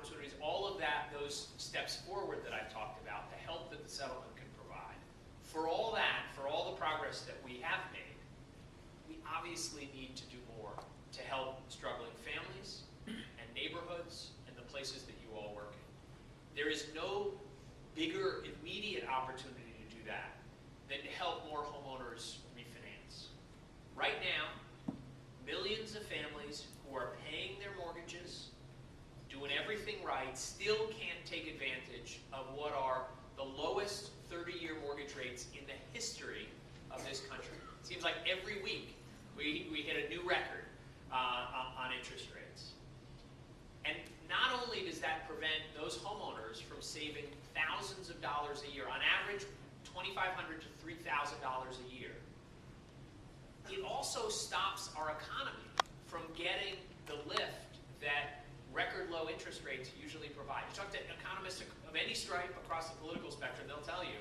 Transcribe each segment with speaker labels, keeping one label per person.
Speaker 1: opportunities, all of that, those steps forward that I've talked about, the help that the settlement can provide. For all that, for all the progress that we have made, we obviously need to do more to help struggling families and neighborhoods and the places that you all work in. There is no bigger immediate opportunity to do that than to help more homeowners refinance. Right now, millions of families who are paying their mortgages, doing everything right, still can't take advantage of what are the lowest 30-year mortgage rates in the history of this country. It seems like every week we hit a new record on interest rates. And not only does that prevent those homeowners from saving thousands of dollars a year, on average $2,500 to $3,000 a year, it also stops our economy from getting the lift that record low interest rates usually provide. You talk to economists of any stripe across the political spectrum, they'll tell you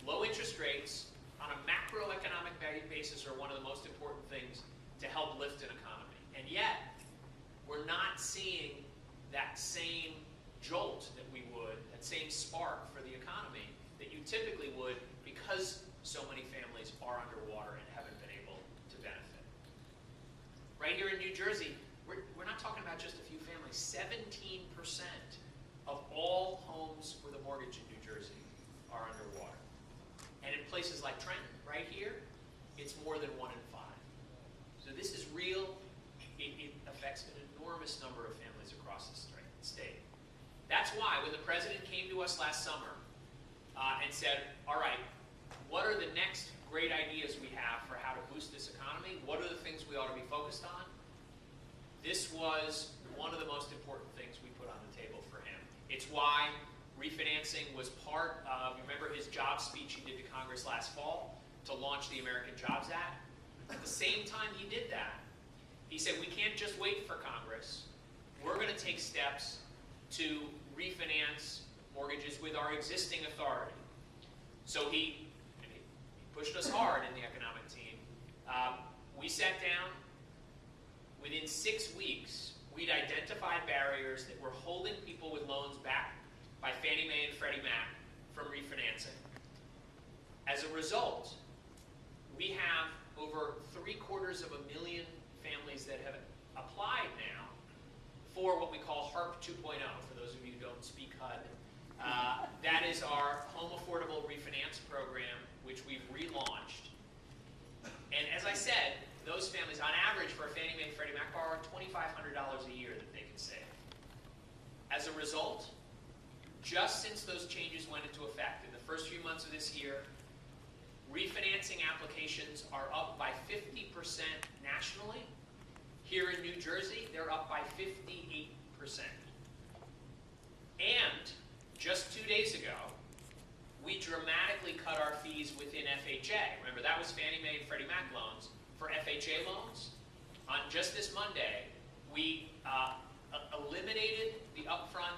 Speaker 1: low interest rates on a macroeconomic basis are one of the most important things to help lift an economy. And yet, we're not seeing that same jolt that we would, that same spark for the economy that you typically would, because so many families are underwater and haven't been able to benefit. Right here in New Jersey, we're not talking about just a few families. 17% of all homes with a mortgage in New Jersey are underwater. And in places like Trenton, right here, it's more than 1 in 5. So this is real. It affects an enormous number of families across the state. That's why when the president came to us last summer and said, all right, what are the next great ideas we have for how to boost this economy? What are the things we ought to be focused on? This was one of the most important things we put on the table for him. It's why refinancing was part of, remember his job speech he did to Congress last fall to launch the American Jobs Act? At the same time he did that, he said, we can't just wait for Congress. We're going to take steps to refinance mortgages with our existing authority. So he pushed us hard in the economic team. We sat down. Within 6 weeks, we'd identified barriers that were holding people with loans back by Fannie Mae and Freddie Mac from refinancing. As a result, we have over 750,000 families that have applied now for what we call HARP 2.0, for those of you who don't speak HUD. That is our Home Affordable Refinance Program, which we've relaunched. And as I said, those families, on average, for a Fannie Mae and Freddie Mac borrower, $2,500 a year that they can save. As a result, just since those changes went into effect in the first few months of this year, refinancing applications are up by 50% nationally. Here in New Jersey, they're up by 58%. And just 2 days ago, we dramatically cut our fees within FHA. Remember, that was Fannie Mae and Freddie Mac loans. For FHA loans, on just this Monday, we eliminated the upfront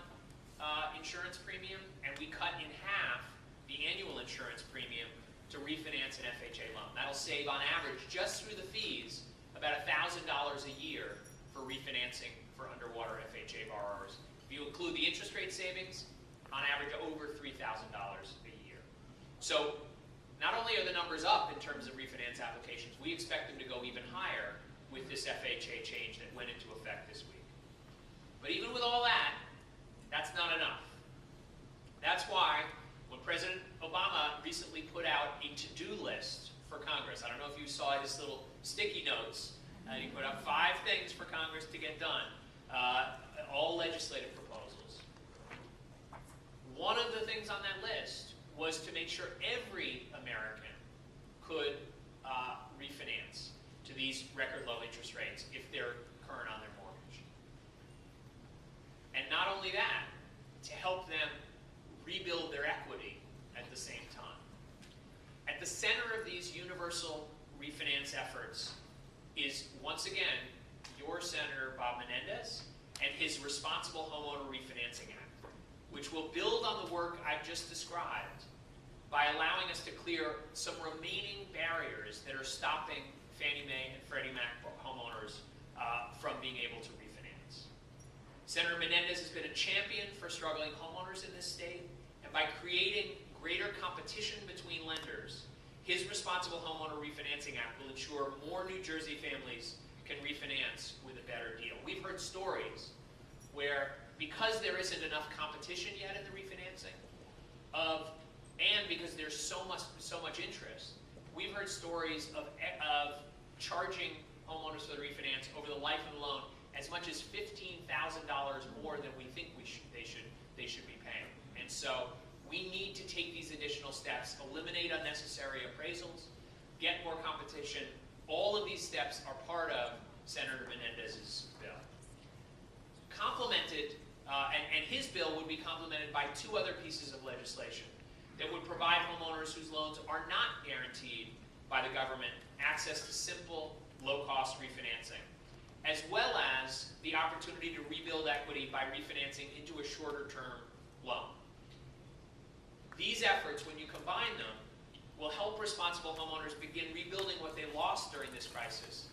Speaker 1: insurance premium, and we cut in half the annual insurance premium to refinance an FHA loan. That'll save, on average, just through the fees, about $1,000 a year for refinancing for underwater FHA borrowers. If you include the interest rate savings, on average, over $3,000 a year. So not only are the numbers up in terms of refinance applications, we expect them to go even higher with this FHA change that went into effect this week. But even with all that, that's not enough. That's why when President Obama recently put out a to-do list for Congress, I don't know if you saw his little sticky notes, he put up 5 things for Congress to get done, all legislative proposals. One of the things on that list was to make sure every American could refinance to these record low interest rates if they're current on their mortgage. And not only that, to help them rebuild their equity at the same time. At the center of these universal refinance efforts is, once again, your Senator Bob Menendez and his Responsible Homeowner Refinancing Act, which will build on the work I've just described by allowing us to clear some remaining barriers that are stopping Fannie Mae and Freddie Mac homeowners from being able to refinance. Senator Menendez has been a champion for struggling homeowners in this state, and by creating greater competition between lenders, his Responsible Homeowner Refinancing Act will ensure more New Jersey families can refinance with a better deal. We've heard stories where, because there isn't enough competition yet in the refinancing, and because there's so much interest, we've heard stories of charging homeowners for the refinance over the life of the loan as much as $15,000 more than we think they should be paying. And so we need to take these additional steps, eliminate unnecessary appraisals, get more competition. All of these steps are part of Senator Menendez's bill. Complemented, and his bill would be complemented by two other pieces of legislation that would provide homeowners whose loans are not guaranteed by the government access to simple, low-cost refinancing, as well as the opportunity to rebuild equity by refinancing into a shorter-term loan. These efforts, when you combine them, will help responsible homeowners begin rebuilding what they lost during this crisis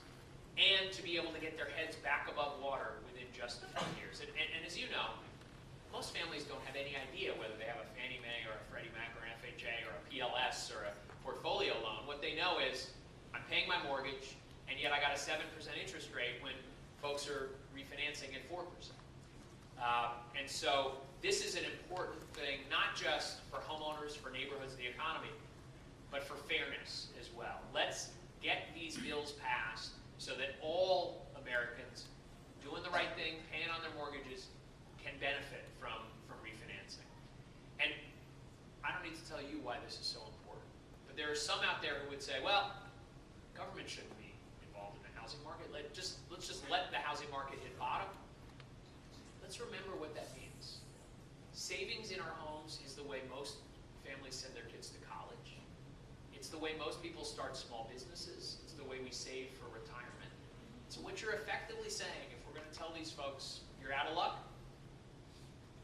Speaker 1: and to be able to get their heads back above water within just a few years. And as you know, most families don't have any idea whether they have a Fannie Mae or a Freddie Mac or an FHA or a PLS or a portfolio loan. What they know is, I'm paying my mortgage, and yet I got a 7% interest rate when folks are refinancing at 4%. And so this is an important thing, not just for homeowners, for neighborhoods, the economy, but for fairness as well. Let's get these bills passed so that all Americans doing the right thing, paying on their mortgages, can benefit from refinancing. And I don't need to tell you why this is so important, but there are some out there who would say, well, government shouldn't be involved in the housing market. Let's just let the housing market hit bottom. Let's remember what that means. Savings in our homes is the way most families send their kids to college. It's the way most people start small businesses. It's the way we save for retirement. So what you're effectively saying, if we're going to tell these folks, you're out of luck,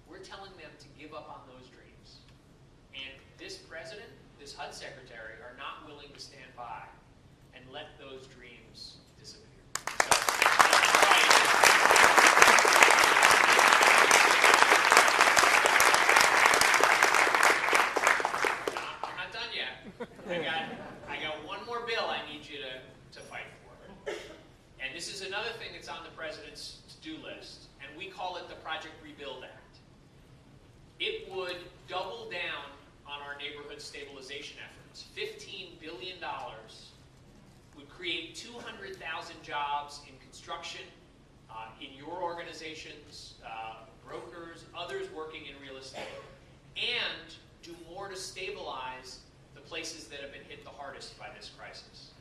Speaker 1: we're telling them to give up on those dreams. And this president, this HUD secretary, are not willing to stand by and let those dreams disappear. I'm not done yet. I got one more bill I need you to fight for. And this is another thing that's on the president's to-do list, and we call it the Project Rebuild Act. It would double down on our neighborhood stabilization efforts. $15 billion would create 200,000 jobs in construction, in your organizations, brokers, others working in real estate, and do more to stabilize the places that have been hit the hardest by this crisis.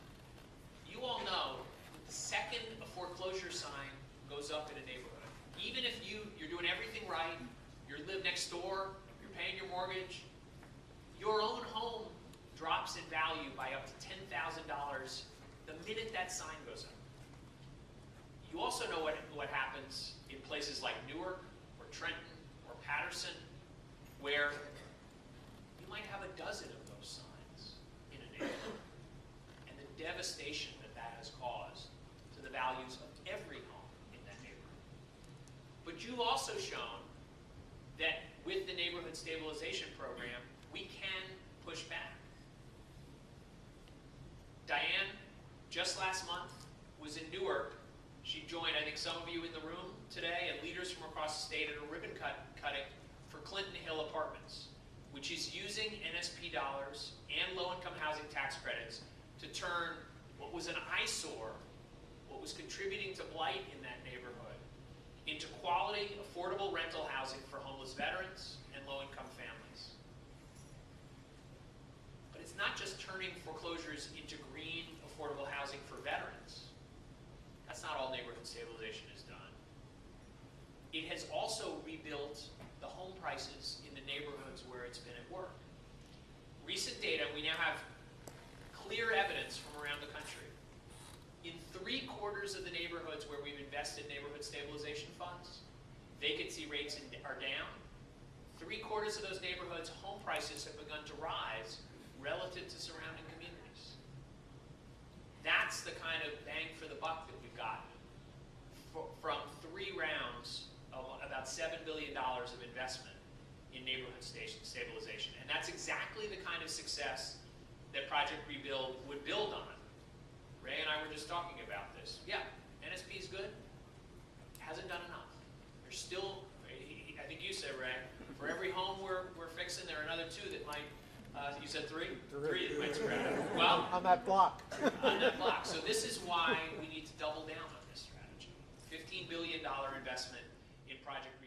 Speaker 1: You all know that the second a foreclosure sign goes up in a neighborhood, even if you're doing everything right, you live next door, you're paying your mortgage, your own home drops in value by up to $10,000 the minute that sign goes up. You also know what happens in places like Newark or Trenton or Patterson, where you might have a dozen of those signs in a neighborhood, and the devastation that has caused to the values of every home in that neighborhood. But you've also shown that with the Neighborhood Stabilization Program, we can push back. Diane, just last month, was in Newark. She joined, I think some of you in the room today, and leaders from across the state at a ribbon cutting for Clinton Hill Apartments, which is using NSP dollars and low-income housing tax credits to turn what was an eyesore, what was contributing to blight in that neighborhood, into quality, affordable rental housing for homeless veterans and low-income families. But it's not just turning foreclosures into green, affordable housing for veterans. That's not all neighborhood stabilization has done. It has also rebuilt the home prices in the neighborhoods where it's been at work. Recent data, we now have clear evidence from around the country. In 3/4 of the neighborhoods where we've invested neighborhood stabilization funds, vacancy rates are down. 3/4 of those neighborhoods, home prices have begun to rise relative to surrounding communities. That's the kind of bang for the buck that we've gotten from 3 rounds of about $7 billion of investment in neighborhood stabilization. And that's exactly the kind of success that Project Rebuild would build on. Ray and I were just talking about this. Yeah, NSP is good. Hasn't done enough. There's still, I think you said, Ray, for every home we're fixing, there are another two that might, you said three? Three that might scrap. Well,
Speaker 2: on that block.
Speaker 1: On that block. So this is why we need to double down on this strategy. $15 billion investment in Project